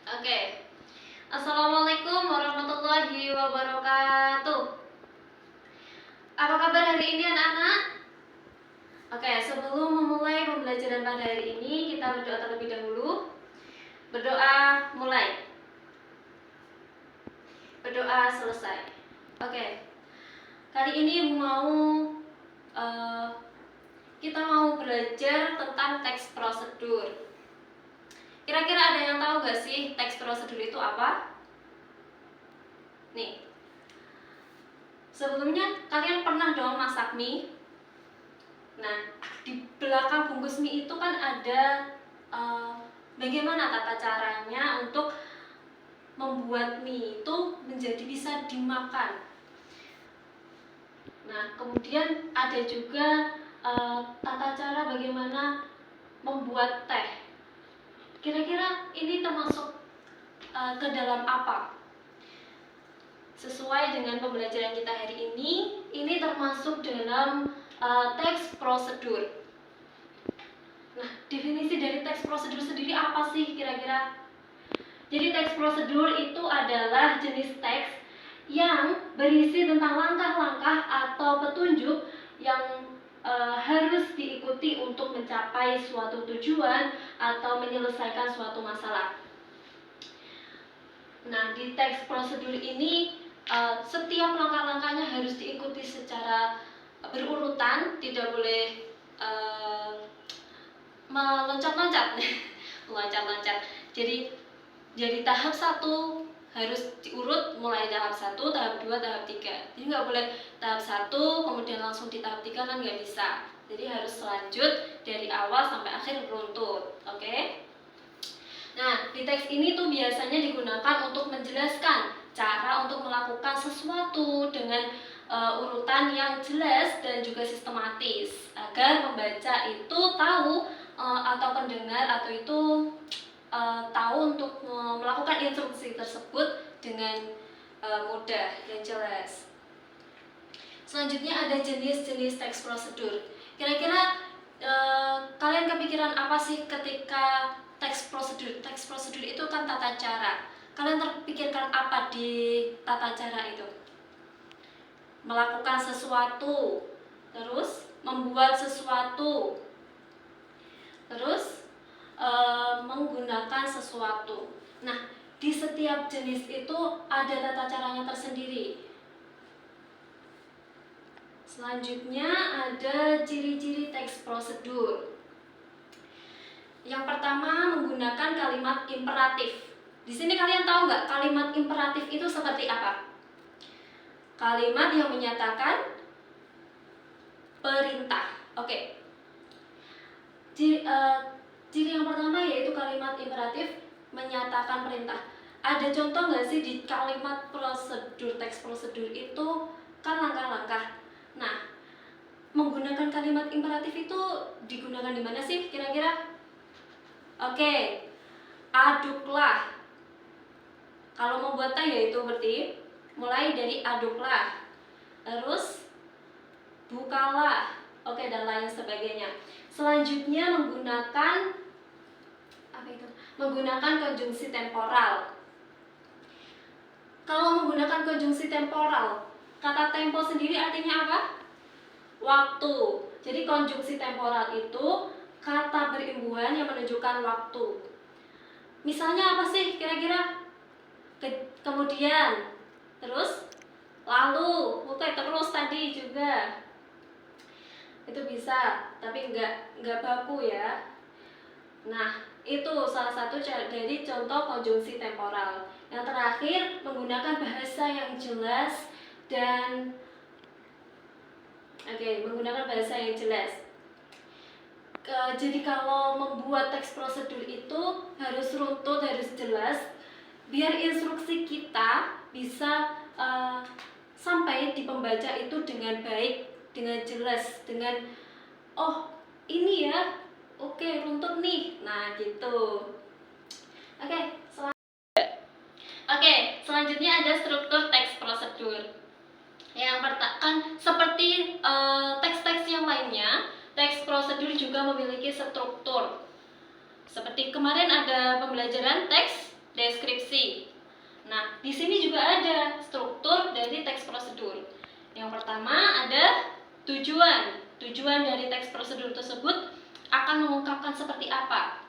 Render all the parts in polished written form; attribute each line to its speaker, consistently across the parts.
Speaker 1: Oke. Assalamualaikum warahmatullahi wabarakatuh. Apa kabar hari ini anak-anak? Oke, sebelum memulai pembelajaran pada hari ini, kita berdoa terlebih dahulu. Berdoa mulai. Berdoa selesai. Oke. Kali ini kita mau belajar tentang teks prosedur. Kira-kira ada yang tahu gak sih teks prosedur itu apa? Nih, sebelumnya kalian pernah dong masak mie? Nah, di belakang bungkus mie itu kan ada bagaimana tata caranya untuk membuat mie itu menjadi bisa dimakan. Nah, kemudian ada juga tata cara bagaimana membuat teh. Kira-kira ini termasuk ke dalam apa? Sesuai dengan pembelajaran kita hari ini termasuk dalam teks prosedur. Nah, definisi dari teks prosedur sendiri apa sih kira-kira? Jadi teks prosedur itu adalah jenis teks yang berisi tentang langkah-langkah atau petunjuk yang harus diikuti untuk mencapai suatu tujuan atau menyelesaikan suatu masalah. Nah, di teks prosedur ini setiap langkah-langkahnya harus diikuti secara berurutan, tidak boleh meloncat-loncat, meloncat-loncat. Jadi tahap 1 harus diurut mulai tahap 1, tahap 2, tahap 3. Jadi nggak boleh tahap 1 kemudian langsung di tahap 3 kan nggak bisa. Jadi harus lanjut dari awal sampai akhir beruntut. Oke? Nah, di teks ini tuh biasanya digunakan untuk menjelaskan cara untuk melakukan sesuatu dengan urutan yang jelas dan juga sistematis agar pembaca itu tahu atau pendengar atau itu tahu untuk melakukan instruksi tersebut dengan mudah dan jelas. Selanjutnya ada jenis-jenis teks prosedur. Kira-kira kalian kepikiran apa sih ketika teks prosedur? Teks prosedur itu kan tata cara. Kalian terpikirkan apa di tata cara itu? Melakukan sesuatu, terus membuat sesuatu, terus menggunakan sesuatu. Nah, di setiap jenis itu ada tata caranya tersendiri. Selanjutnya ada ciri-ciri teks prosedur. Yang pertama menggunakan kalimat imperatif. Di sini kalian tahu nggak kalimat imperatif itu seperti apa? Kalimat yang menyatakan perintah. Oke. Ciri yang pertama yaitu kalimat imperatif menyatakan perintah. Ada contoh nggak sih di kalimat prosedur, teks prosedur itu kan langkah-langkah. Nah, menggunakan kalimat imperatif itu digunakan di mana sih kira-kira? Oke, aduklah. Kalau membuat teh yaitu berarti mulai dari aduklah, terus bukalah, oke, dan lain sebagainya. Selanjutnya menggunakan apa itu? Menggunakan konjungsi temporal. Kalau menggunakan konjungsi temporal, kata tempo sendiri artinya apa? Waktu. Jadi konjungsi temporal itu kata berimbuhan yang menunjukkan waktu. Misalnya apa sih kira-kira? Kemudian, terus, lalu, oke, terus tadi juga. Itu bisa, tapi nggak baku ya. Nah, itu salah satu dari contoh konjungsi temporal. Yang terakhir, menggunakan bahasa yang jelas dan menggunakan bahasa yang jelas. Jadi kalau membuat teks prosedur itu harus runtut, harus jelas, biar instruksi kita bisa sampai di pembaca itu dengan baik, dengan jelas, dengan oh ini ya, oke, runtut nih. Nah gitu. Selanjutnya ada struktur teks prosedur. Yang pertama kan seperti teks-teks yang lainnya, teks prosedur juga memiliki struktur. Seperti kemarin ada pembelajaran teks deskripsi Yang pertama ada tujuan. Tujuan dari teks prosedur tersebut akan mengungkapkan seperti apa.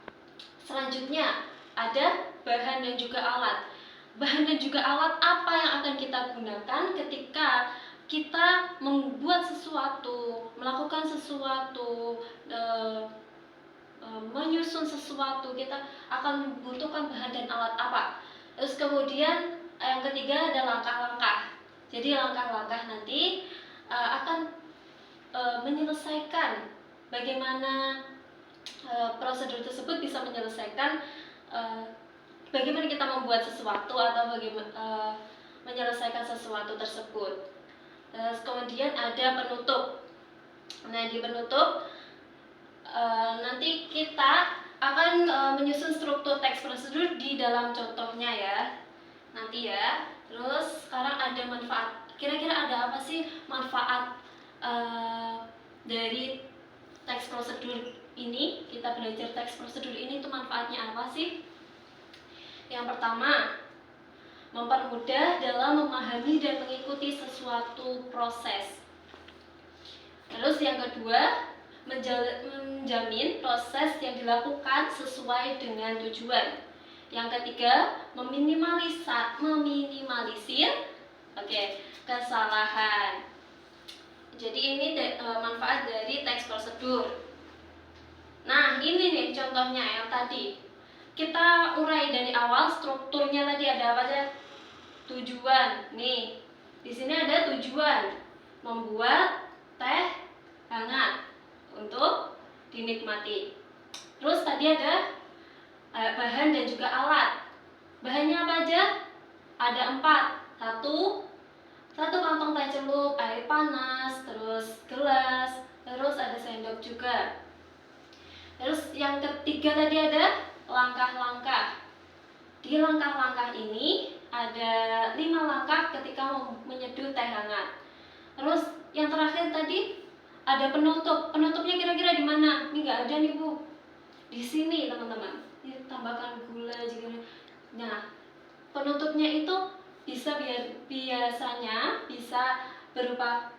Speaker 1: Selanjutnya ada bahan dan juga alat. Bahan dan juga alat apa yang akan kita gunakan ketika kita membuat sesuatu, melakukan sesuatu, menyusun sesuatu, kita akan membutuhkan bahan dan alat apa. Terus kemudian yang ketiga ada langkah-langkah. Jadi langkah-langkah nanti akan menyelesaikan bagaimana prosedur tersebut bisa menyelesaikan bagaimana kita membuat sesuatu atau bagaimana menyelesaikan sesuatu tersebut. Terus kemudian ada penutup. Nah, di penutup nanti kita akan menyusun struktur teks prosedur di dalam contohnya ya. Nanti ya. Terus sekarang ada manfaat. Kira-kira ada apa sih manfaat dari teks prosedur ini? Kita belajar teks prosedur ini itu manfaatnya apa sih? Yang pertama, mempermudah dalam memahami dan mengikuti sesuatu proses. Terus yang kedua, menjamin proses yang dilakukan sesuai dengan tujuan. Yang ketiga, meminimalisir kesalahan. Jadi ini manfaat dari teks prosedur. Nah, ini nih contohnya yang tadi. Kita urai dari awal, strukturnya tadi ada apa aja? Tujuan. Nih, di sini ada tujuan membuat teh hangat untuk dinikmati. Terus tadi ada bahan dan juga alat. Bahannya apa aja? Ada 4. Satu kantong teh celup, air panas, terus gelas, terus ada sendok juga. Terus yang ketiga tadi ada langkah-langkah. Di langkah-langkah ini ada 5 langkah ketika menyeduh teh hangat. Terus yang terakhir tadi ada penutup. Penutupnya kira-kira di mana? Ini nggak ada nih Bu. Di sini teman-teman. Ini tambahkan gula juga. Nah, penutupnya itu biasanya bisa berupa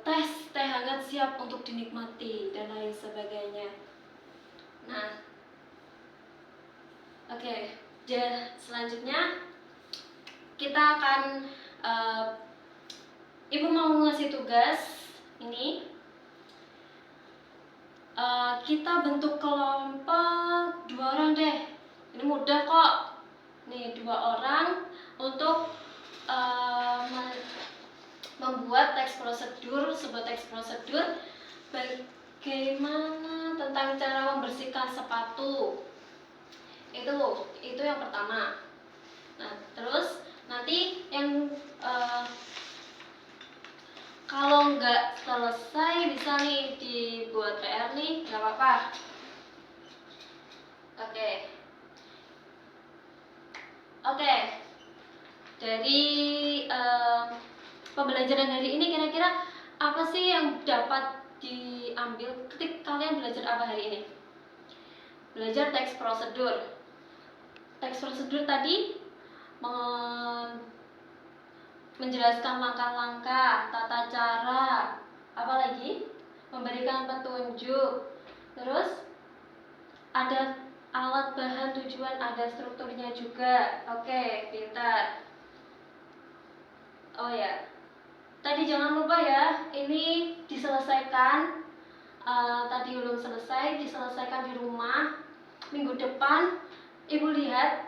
Speaker 1: teh hangat siap untuk dinikmati dan lain sebagainya. Nah, selanjutnya kita akan Ibu mau ngasih tugas ini. Kita bentuk kelompok 2 orang deh. Ini mudah kok. Nih 2 orang untuk membuat sebuah teks prosedur bagaimana tentang cara membersihkan sepatu. Itu yang pertama. Nah, terus nanti yang kalau nggak selesai bisa nih dibuat PR nih, nggak apa-apa. Oke. Dari pembelajaran hari ini kira-kira apa sih yang dapat diambil ketika kalian belajar apa hari ini? Belajar teks prosedur. Teks prosedur tadi menjelaskan langkah-langkah, tata cara, apalagi memberikan petunjuk. Terus ada alat, bahan, tujuan, ada strukturnya juga. Oke, pintar. Oh ya, tadi jangan lupa ya, ini diselesaikan. Tadi belum selesai, diselesaikan di rumah. Minggu depan Ibu lihat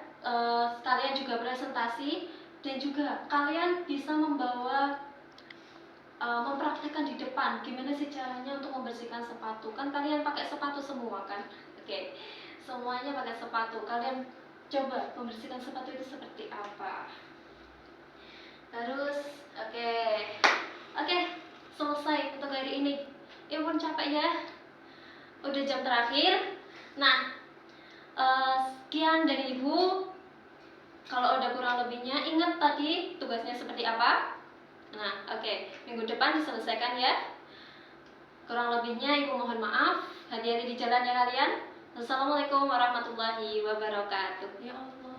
Speaker 1: kalian juga presentasi dan juga kalian bisa mempraktekkan di depan gimana sih caranya untuk membersihkan sepatu. Kan kalian pakai sepatu semua kan? Oke. Semuanya pakai sepatu. Kalian coba membersihkan sepatu itu seperti apa. Terus oke, selesai untuk hari ini. Ya pun capek ya. Udah jam terakhir. Nah, sekian dari Ibu. Kalau ada kurang lebihnya, ingat tadi tugasnya seperti apa. Nah, minggu depan diselesaikan ya. Kurang lebihnya Ibu mohon maaf. Hati-hati di jalan ya kalian. Assalamualaikum warahmatullahi wabarakatuh. Ya Allah.